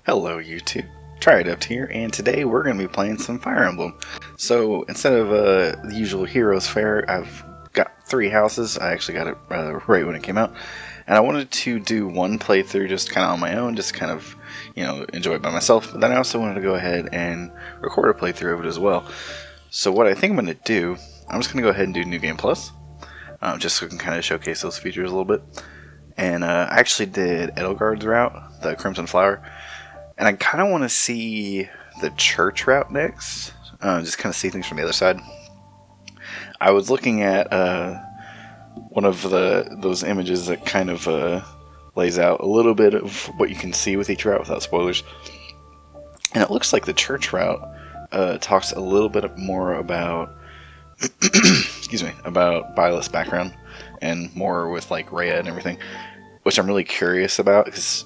Hello YouTube, Try It Up here, and today we're going to be playing some Fire Emblem. So instead of the usual Heroes Fair, I've got 3 houses. I actually got it right when it came out, and I wanted to do one playthrough just kind of on my own, just kind of, enjoy it by myself. But then I also wanted to go ahead and record a playthrough of it as well. So what I think I'm going to do, I'm just going to go ahead and do New Game Plus, just so we can kind of showcase those features a little bit. And I actually did Edelgard's route, the Crimson Flower. And I kind of want to see the church route next, just kind of see things from the other side. I was looking at one of those images that kind of lays out a little bit of what you can see with each route without spoilers. And it looks like the church route talks a little bit more about, about Violet's background and more with like Rhea and everything, which I'm really curious about because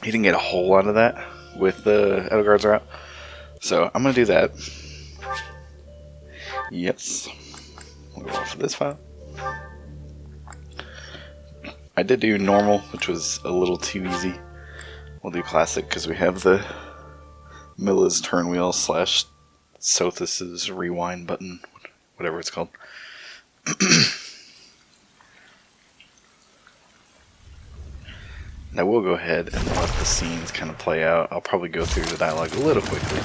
he didn't get a whole lot of that with the Edelgard's route. So I'm going to do that. Yes. We'll go off of this file. I did do normal, which was a little too easy. We'll do classic because we have the Milla's turn wheel / Sothis' rewind button, whatever it's called. Now we'll go ahead and let the scenes kind of play out. I'll probably go through the dialogue a little quickly.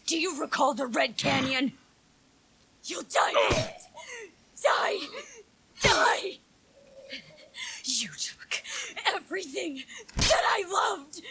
Do you recall the Red Canyon? You'll die! Die! Die! You took everything that I loved!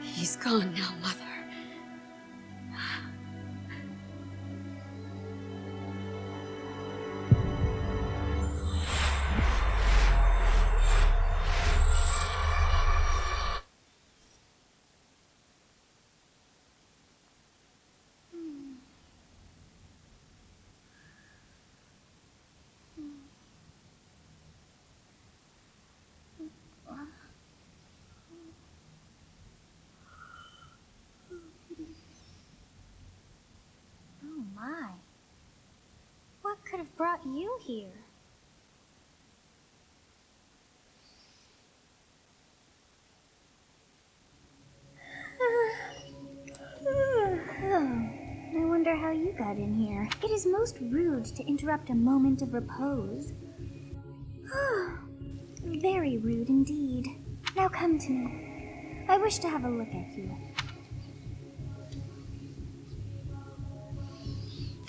He's gone now, Mother. What could have brought you here? I wonder wonder how you got in here. It is most rude to interrupt a moment of repose. Very rude indeed. Now come to me. I wish to have a look at you.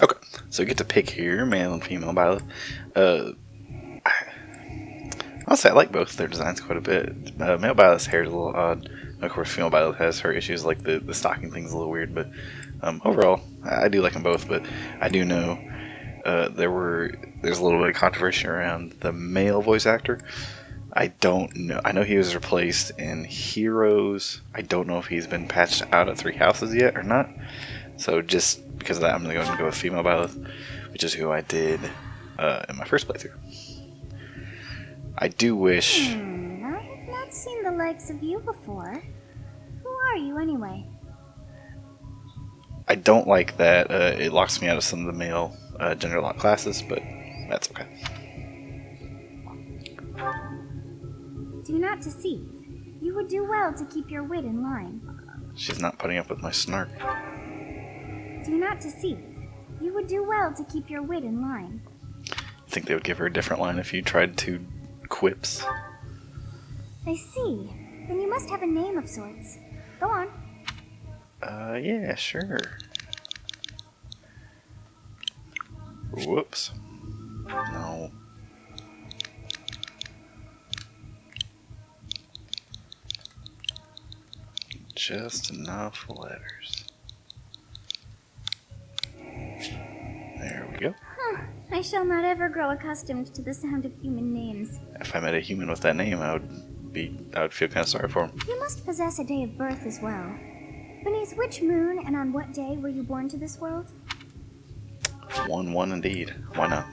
Okay, so you get to pick here, male and female Byleth. Honestly, I like both their designs quite a bit. Male Byleth's hair is a little odd. Of course, female Byleth has her issues, like the stocking thing's a little weird, but overall, I do like them both. But I do know there's a little bit of controversy around the male voice actor. I don't know. I know he was replaced in Heroes. I don't know if he's been patched out at Three Houses yet or not. So just because of that, I'm going to go with female Byleth, which is who I did in my first playthrough. I do wish... I have not seen the likes of you before. Who are you anyway? I don't like that it locks me out of some of the male gender lock classes, but that's okay. Do not deceive. You would do well to keep your wit in line. She's not putting up with my snark. Do not deceive. You would do well to keep your wit in line. I think they would give her a different line if you tried to quips. I see. Then you must have a name of sorts. Go on. Yeah, sure. Whoops. No. Just enough letters. There we go. I shall not ever grow accustomed to the sound of human names. If I met a human with that name, I would feel kind of sorry for him. You must possess a day of birth as well. Beneath which moon and on what day were you born to this world? 1-1 indeed. Why not?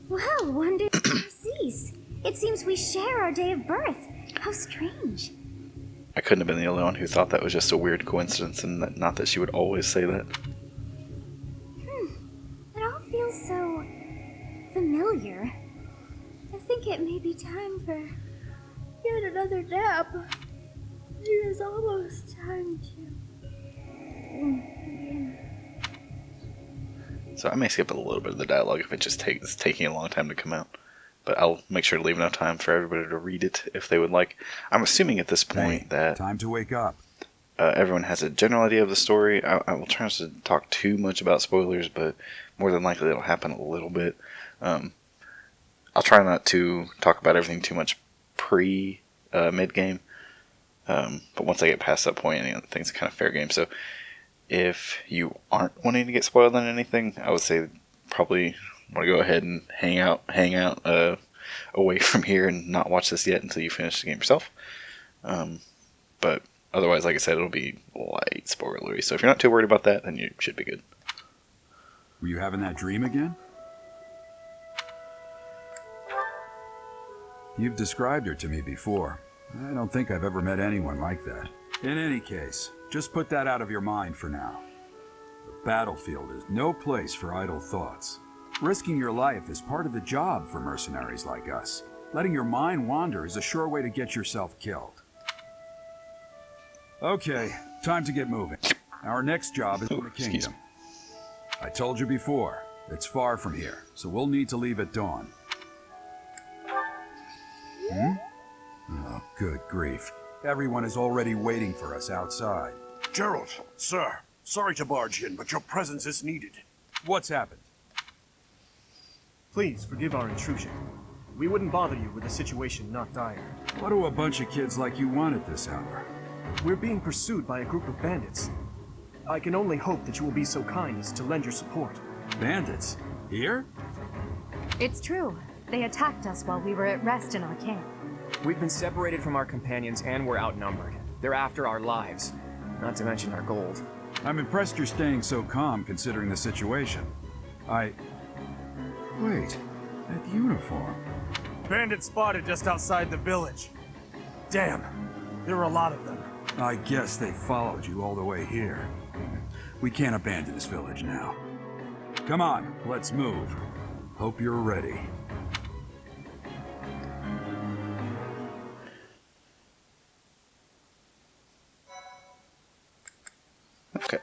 Well, wonder cease. It seems we share our day of birth. How strange. I couldn't have been the only one who thought that was just a weird coincidence, and that, not that she would always say that. It all feels so familiar. I think it may be time for yet another nap. It is almost time to begin. So I may skip a little bit of the dialogue if it just it's taking a long time to come out. But I'll make sure to leave enough time for everybody to read it if they would like. I'm assuming at this point that... Time to wake up. Everyone has a general idea of the story. I will try not to talk too much about spoilers, but more than likely it'll happen a little bit. I'll try not to talk about everything too much mid-game. But once I get past that point, any other thing's kind of fair game. So if you aren't wanting to get spoiled on anything, I would say probably want to go ahead and hang out away from here and not watch this yet until you finish the game yourself. But otherwise, like I said, it'll be light spoilery. So if you're not too worried about that, then you should be good. Were you having that dream again? You've described her to me before. I don't think I've ever met anyone like that. In any case, just put that out of your mind for now. The battlefield is no place for idle thoughts. Risking your life is part of the job for mercenaries like us. Letting your mind wander is a sure way to get yourself killed. Okay, time to get moving. Our next job is in the kingdom. I told you before, it's far from here, so we'll need to leave at dawn. Oh, good grief. Everyone is already waiting for us outside. Gerald, sir, sorry to barge in, but your presence is needed. What's happened? Please forgive our intrusion. We wouldn't bother you with a situation not dire. What do a bunch of kids like you want at this hour? We're being pursued by a group of bandits. I can only hope that you will be so kind as to lend your support. Bandits? Here? It's true. They attacked us while we were at rest in our camp. We've been separated from our companions and we're outnumbered. They're after our lives, not to mention our gold. I'm impressed you're staying so calm considering the situation. Wait, that uniform. Bandits spotted just outside the village. Damn, there were a lot of them. I guess they followed you all the way here. We can't abandon this village now. Come on, let's move. Hope you're ready. Okay.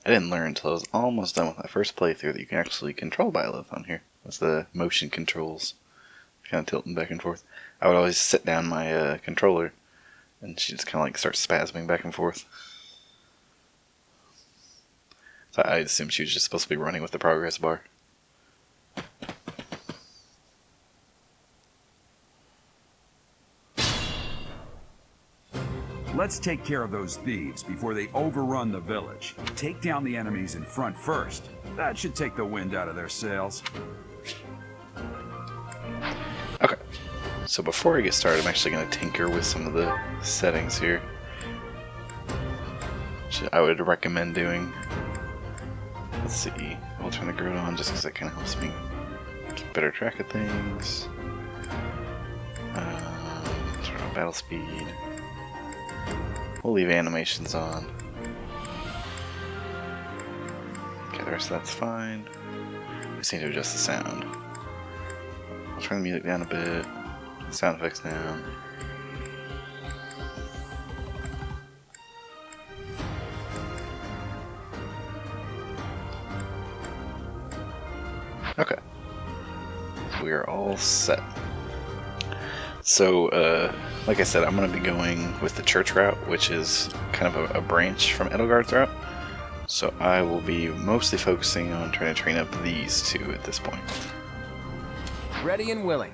I didn't learn until I was almost done with my first playthrough that you can actually control Byleth on here. That's the motion controls. Kind of tilting back and forth. I would always sit down my controller, and she just kind of like starts spasming back and forth. So I assumed she was just supposed to be running with the progress bar. Let's take care of those thieves before they overrun the village. Take down the enemies in front first. That should take the wind out of their sails. Okay, so before I get started, I'm actually going to tinker with some of the settings here, which I would recommend doing. Let's see, I'll turn the grid on just because that kind of helps me keep better track of things. Turn on battle speed. We'll leave animations on. Okay, the rest of that's fine. We just need to adjust the sound. I'll turn the music down a bit. Sound effects down. Okay. So we are all set. So, like I said, I'm going to be going with the church route, which is kind of a branch from Edelgard's route. So I will be mostly focusing on trying to train up these two at this point. Ready and willing.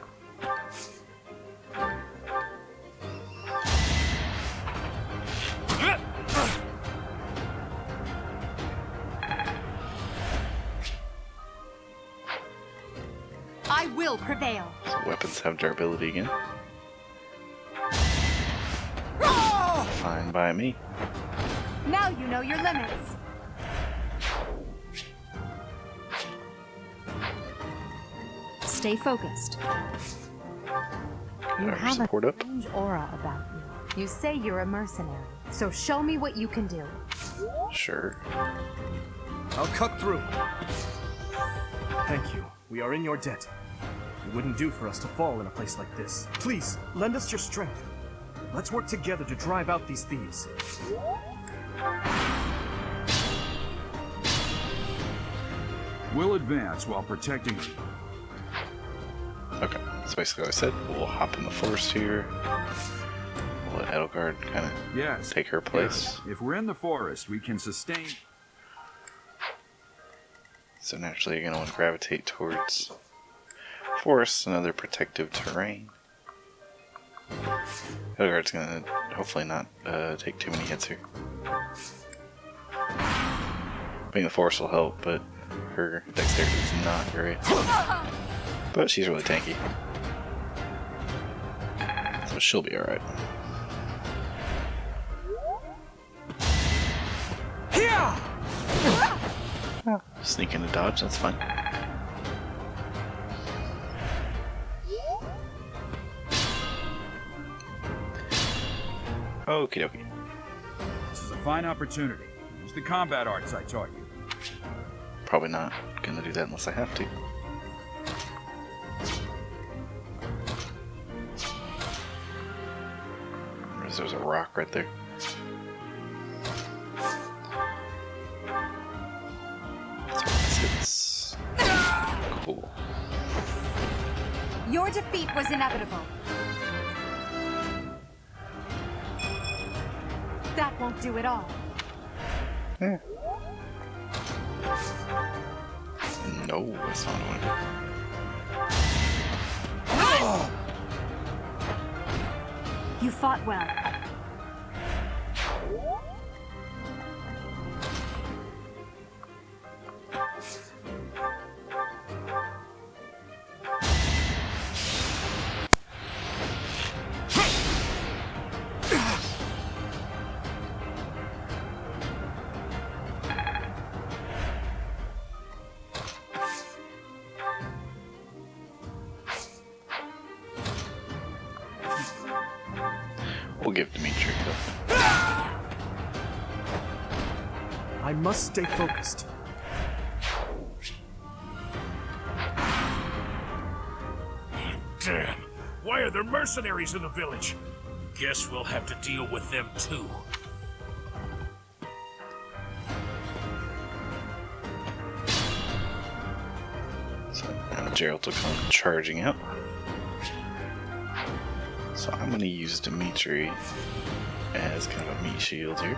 I will prevail. So weapons have durability again. Fine by me. Now you know your limits. Stay focused. You have a Support up. strange aura about you. You say you're a mercenary, so show me what you can do. Sure. I'll cut through. Thank you. We are in your debt. It wouldn't do for us to fall in a place like this. Please, lend us your strength. Let's work together to drive out these thieves. We'll advance while protecting. Okay, that's basically what I said. We'll hop in the forest here. We'll let Edelgard kind of Yes. take her place. Yes. If we're in the forest, we can sustain. So naturally you're going to want to gravitate towards forest and other protective terrain. Edelgard's going to hopefully not take too many hits here. Being the forest will help, but her dexterity is not great. But she's really tanky. So she'll be alright. Sneak in a dodge, that's fine. Okie dokie. This is a fine opportunity. Use the combat arts I taught you. Probably not gonna do that unless I have to. There's a rock right there. That's where this hits. Cool. Your defeat was inevitable. That won't do it all. Yeah. No, that's not what I You fought well. We'll give Dimitri though. I must stay focused. Damn! Why are there mercenaries in the village? Guess we'll have to deal with them too. Geralt will come charging out. So I'm going to use Dimitri as kind of a meat shield here.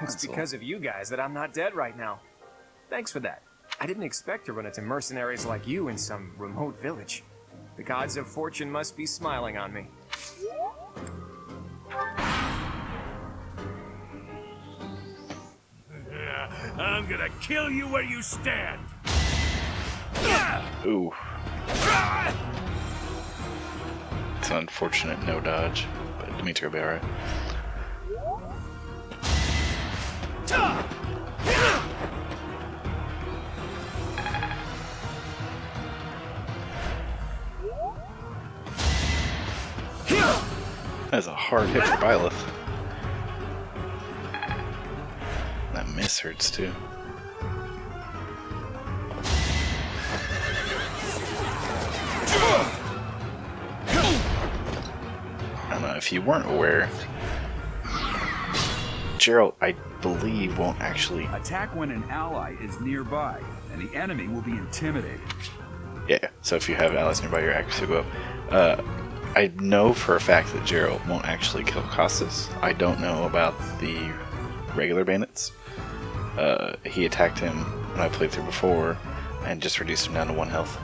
It's because of you guys that I'm not dead right now. Thanks for that. I didn't expect to run into mercenaries like you in some remote village. The gods of fortune must be smiling on me. I'm gonna kill you where you stand. Ooh. It's an unfortunate no dodge, but Dimitri will be alright. That's a hard hit for Byleth. That miss hurts too. I don't know if you weren't aware, Geralt, I believe, won't actually attack when an ally is nearby, and the enemy will be intimidated. Yeah, so if you have allies nearby, your accuracy will go up. I know for a fact that Geralt won't actually kill Costas. I don't know about the regular bandits. He attacked him when I played through before and just reduced him down to 1 health.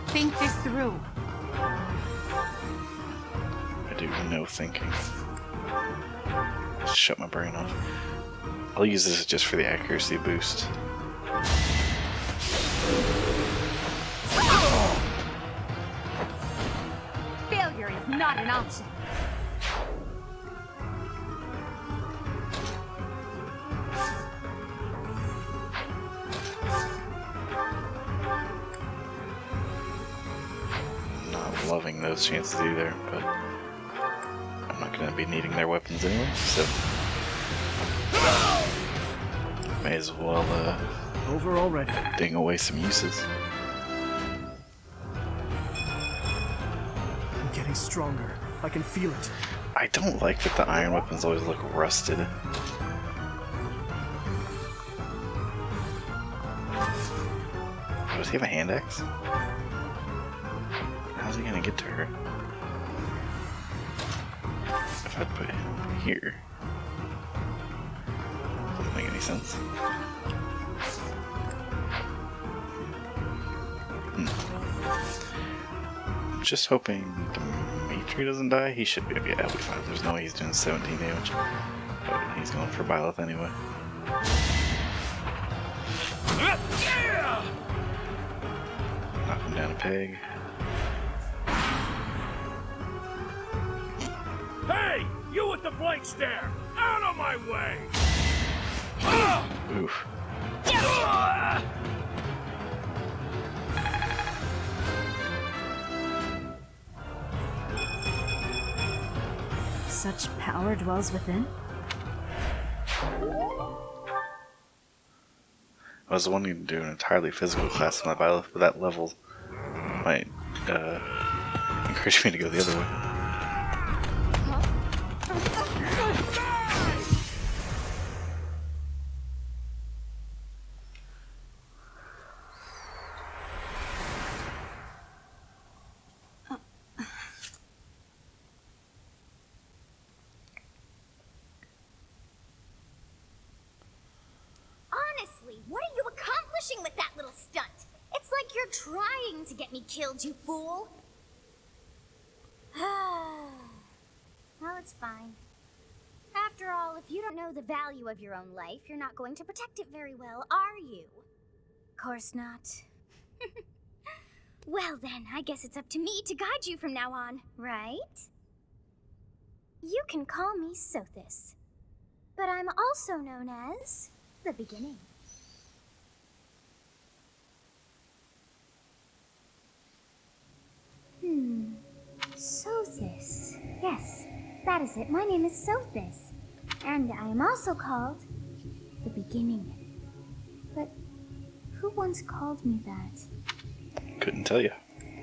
Think this through. I do no thinking. Just shut my brain off. I'll use this just for the accuracy boost. Failure is not an option. Not loving those chances either, but I'm not going to be needing their weapons anyway, so may as well Over already. ding away some uses. I'm getting stronger. I can feel it. I don't like that the iron weapons always look rusted. Does he have a hand axe? How's he gonna get to her? If I put him here. Doesn't make any sense. Just hoping Dimitri doesn't die. He should be. Yeah, he'll be fine. There's no way he's doing 17 damage. But he's going for Byleth anyway. Knock him down a peg. Hey, you with the blank stare! Out of my way! Oof. Such power dwells within. I was wanting to do an entirely physical class in my Byleth, but that level might encourage me to go the other way. Honestly, what are you accomplishing with that little stunt? It's like you're trying to get me killed, you fool. Well, it's fine. After all, if you don't know the value of your own life, you're not going to protect it very well, are you? Course not. Well then, I guess it's up to me to guide you from now on, right? You can call me Sothis, but I'm also known as the Beginning. Sothis. Yes, that is it. My name is Sothis. And I am also called the beginning. But who once called me that? Couldn't tell you.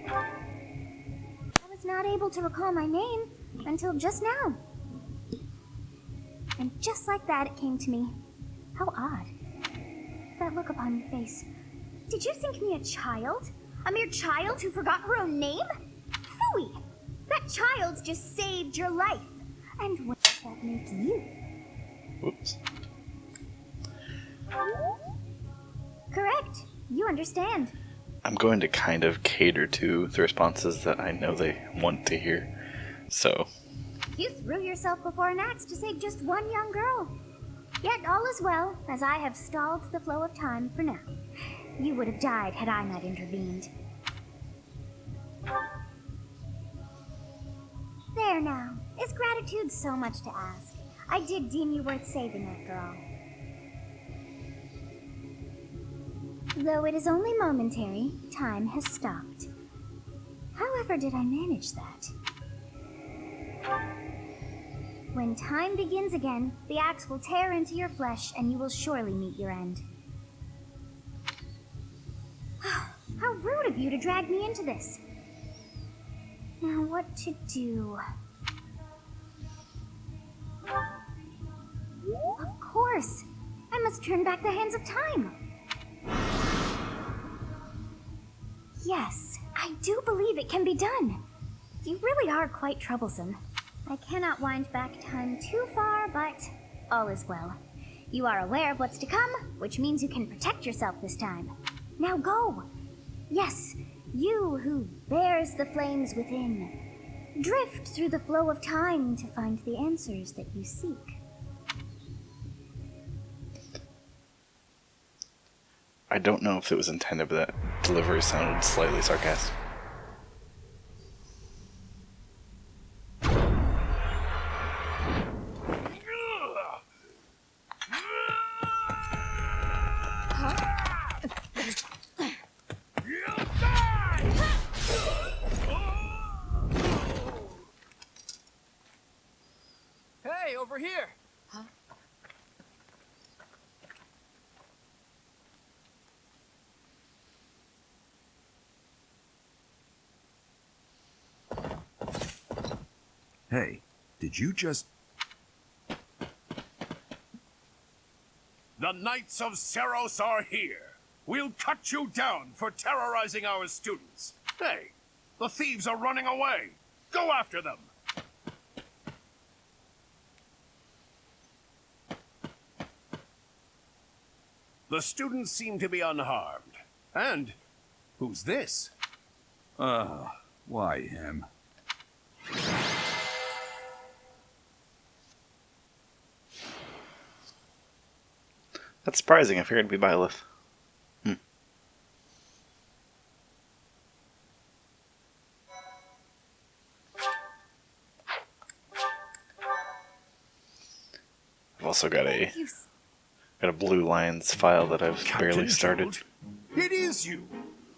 I was not able to recall my name until just now. And just like that, it came to me. How odd. That look upon your face. Did you think me a child? A mere child who forgot her own name? Phooey! That child just saved your life. And what does that make you? Whoops. Correct. You understand. I'm going to kind of cater to the responses that I know they want to hear. So, You threw yourself before an axe to save just one young girl. Yet all is well, as I have stalled the flow of time for now. You would have died had I not intervened. There now. Is gratitude so much to ask? I did deem you worth saving after all. Though it is only momentary, time has stopped. However did I manage that? When time begins again, the axe will tear into your flesh and you will surely meet your end. How rude of you to drag me into this. Now what to do? Of course! I must turn back the hands of time! Yes, I do believe it can be done. You really are quite troublesome. I cannot wind back time too far, but all is well. You are aware of what's to come, which means you can protect yourself this time. Now go! Yes, you who bears the flames within. Drift through the flow of time to find the answers that you seek. I don't know if it was intended, but that delivery sounded slightly sarcastic. Hey, over here! Hey, did you just... The Knights of Seiros are here. We'll cut you down for terrorizing our students. Hey, the thieves are running away. Go after them. The students seem to be unharmed. And who's this? Why him? That's surprising. I figured it'd be Byleth. I've also got a Blue Lines file that I've barely started. Gerald? It is you.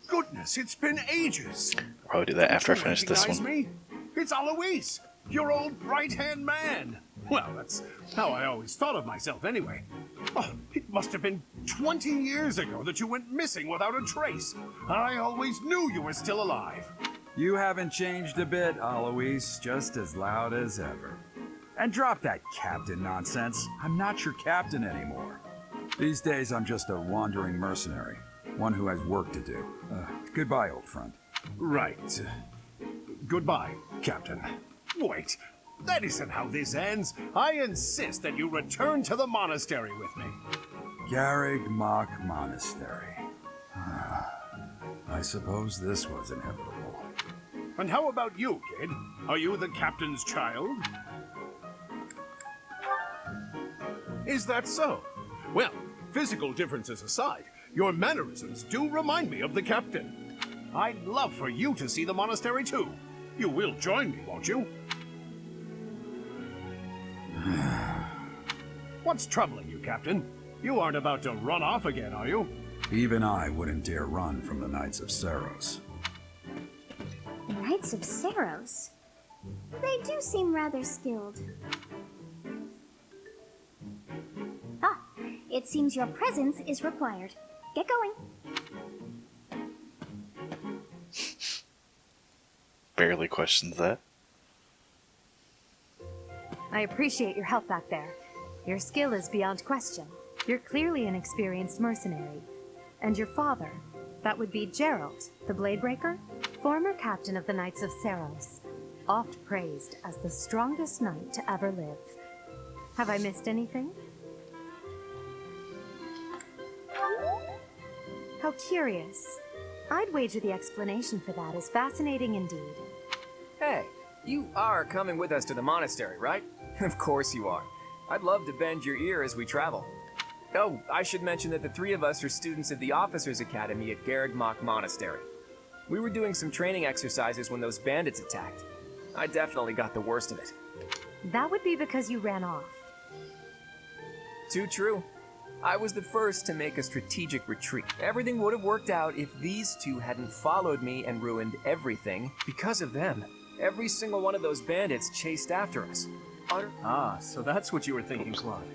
Goodness, it's been ages. I'll probably do that after I finish this Recognize one. me? It's Alois, your old right-hand man. Well, that's how I always thought of myself anyway. Oh, it must have been 20 years ago that you went missing without a trace. I always knew you were still alive. You haven't changed a bit, Alois. Just as loud as ever. And drop that captain nonsense. I'm not your captain anymore. These days, I'm just a wandering mercenary. One who has work to do. Goodbye, old friend. Right. Goodbye, Captain. Wait, that isn't how this ends. I insist that you return to the monastery with me. Garrig Mach Monastery. I suppose this was inevitable. And how about you, kid? Are you the captain's child? Is that so? Well, physical differences aside, your mannerisms do remind me of the captain. I'd love for you to see the monastery too. You will join me, won't you? What's troubling you, Captain? You aren't about to run off again, are you? Even I wouldn't dare run from the Knights of Seiros. The Knights of Seiros? They do seem rather skilled. Ah, It seems your presence is required. Get going. Barely questions that. I appreciate your help back there. Your skill is beyond question. You're clearly an experienced mercenary. And your father, that would be Gerald, the Bladebreaker, former captain of the Knights of Seiros, oft praised as the strongest knight to ever live. Have I missed anything? How curious. I'd wager the explanation for that is fascinating indeed. Hey, you are coming with us to the monastery, right? Of course you are. I'd love to bend your ear as we travel. Oh, I should mention that the three of us are students of the Officers' Academy at Garreg Monastery. We were doing some training exercises when those bandits attacked. I definitely got the worst of it. That would be because you ran off. Too true. I was the first to make a strategic retreat. Everything would have worked out if these two hadn't followed me and ruined everything because of them. Every single one of those bandits chased after us. Ah, so that's what you were thinking, Claude.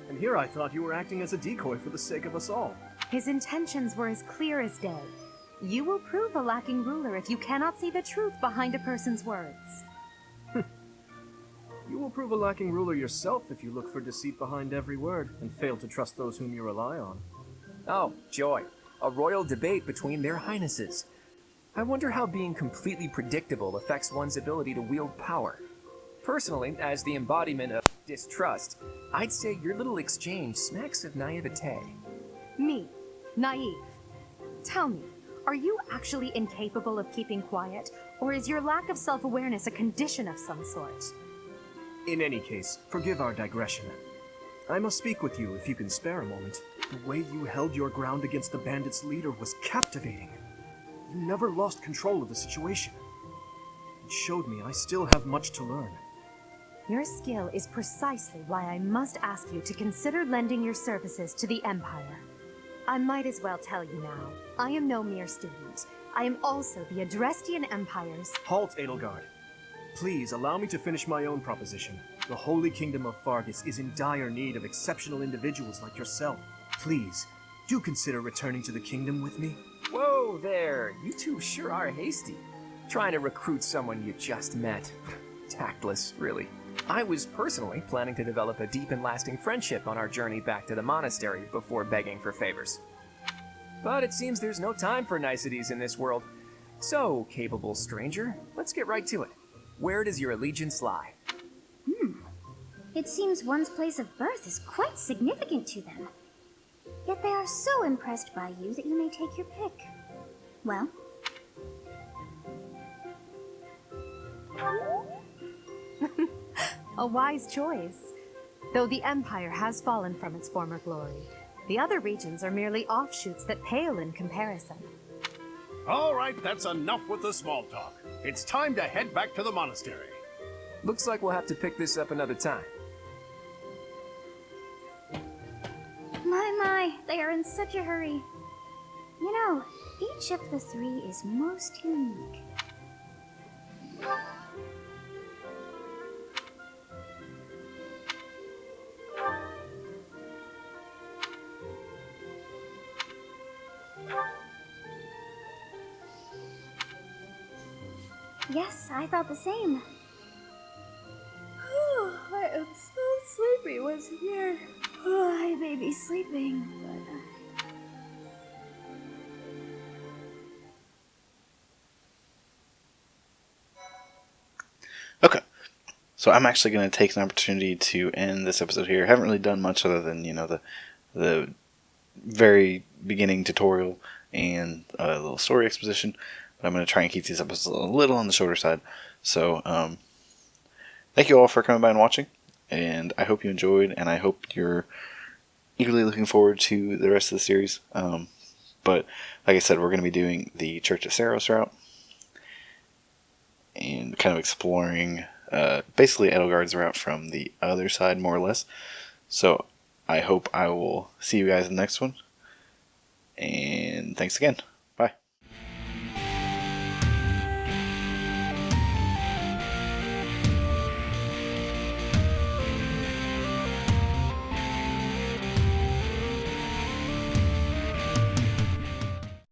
And here I thought you were acting as a decoy for the sake of us all. His intentions were as clear as day. You will prove a lacking ruler if you cannot see the truth behind a person's words. You will prove a lacking ruler yourself if you look for deceit behind every word and fail to trust those whom you rely on. Oh, joy. A royal debate between their highnesses. I wonder how being completely predictable affects one's ability to wield power. Personally, as the embodiment of distrust, I'd say your little exchange smacks of naivete. Me? Naive? Tell me, are you actually incapable of keeping quiet, or is your lack of self-awareness a condition of some sort? In any case, forgive our digression. I must speak with you if you can spare a moment. The way you held your ground against the bandits' leader was captivating. You never lost control of the situation. It showed me I still have much to learn. Your skill is precisely why I must ask you to consider lending your services to the Empire. I might as well tell you now, I am no mere student. I am also the Adrestian Empire's— Halt, Edelgard. Please allow me to finish my own proposition. The Holy Kingdom of Fargus is in dire need of exceptional individuals like yourself. Please, do consider returning to the kingdom with me. Whoa there, you two sure are hasty. Trying to recruit someone you just met. Tactless, really. I was personally planning to develop a deep and lasting friendship on our journey back to the monastery before begging for favors. But it seems there's no time for niceties in this world. So, capable stranger, let's get right to it. Where does your allegiance lie? It seems one's place of birth is quite significant to them. Yet they are so impressed by you that you may take your pick. Well? A wise choice. Though the Empire has fallen from its former glory, the other regions are merely offshoots that pale in comparison. All right, that's enough with the small talk. It's time to head back to the monastery. Looks like we'll have to pick this up another time. My, they are in such a hurry. You know, each of the three is most unique. Yes, I thought the same. I am so sleepy once here. I may be sleeping, but... Okay, so I'm actually going to take an opportunity to end this episode here. I haven't really done much other than, the very beginning tutorial and a little story exposition. But I'm going to try and keep these episodes a little on the shorter side. So, thank you all for coming by and watching. And I hope you enjoyed, and I hope you're eagerly looking forward to the rest of the series. But, like I said, we're going to be doing the Church of Seiros route. And kind of exploring, basically Edelgard's route from the other side, more or less. So, I hope I will see you guys in the next one. And thanks again.